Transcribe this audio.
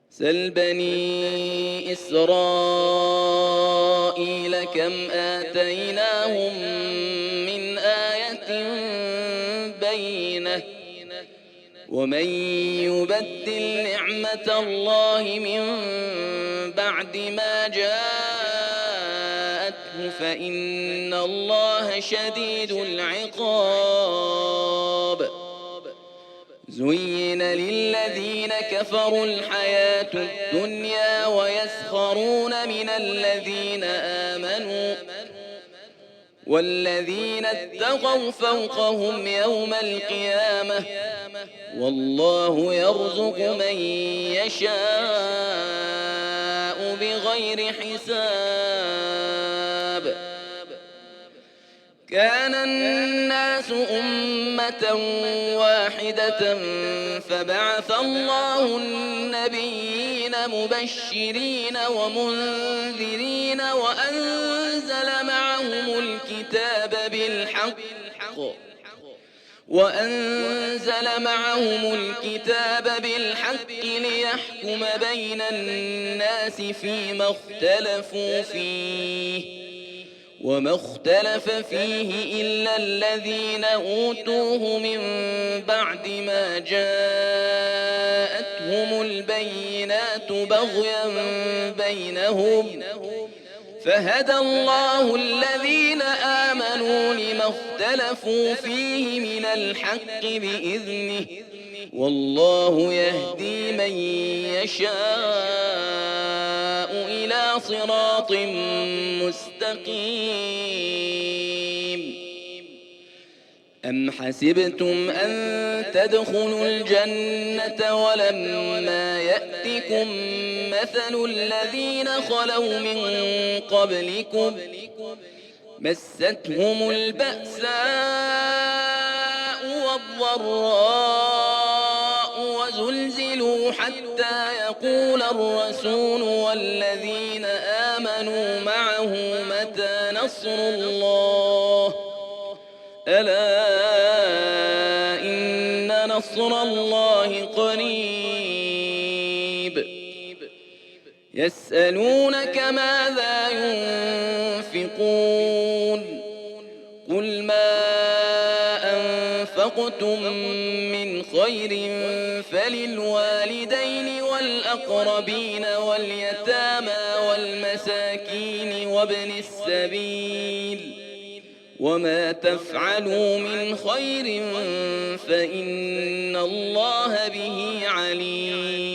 سل بني إسرائيل كم آتيناهم من آية بينة ومن يبدل نعمة الله من بعد ما جاءته فإن الله شديد العقاب. زين للذين كفروا الحياة الدنيا ويسخرون من الذين آمنوا والذين اتقوا فوقهم يوم القيامة والله يرزق من يشاء بغير حساب. كان الناس أمة واحدة فبعث الله النبيين مبشرين ومنذرين وأنزل معهم الكتاب بالحق ليحكم بين الناس فيما اختلفوا فيه وما اختلف فيه إلا الذين أوتوه من بعد ما جاءتهم البينات بغيا بينهم فهدى الله الذين آمنوا لما اختلفوا فيه من الحق بإذنه والله يهدي من يشاء إلى صراط مستقيم. أم حسبتم أن تدخلوا الجنة ولما يأتكم مثل الذين خلوا من قبلكم مستهم البأساء والضراء وزلزلوا حتى يقول الرسول والذين آمنوا معه متى نصر الله ألا إن نصر الله قريب. يسألونك ماذا ينفقون قل ما أنفقتم من خير فللوالدين والأقربين واليتامى والمساكين وابن السبيل وما تفعلوا من خير فإن الله به عليم.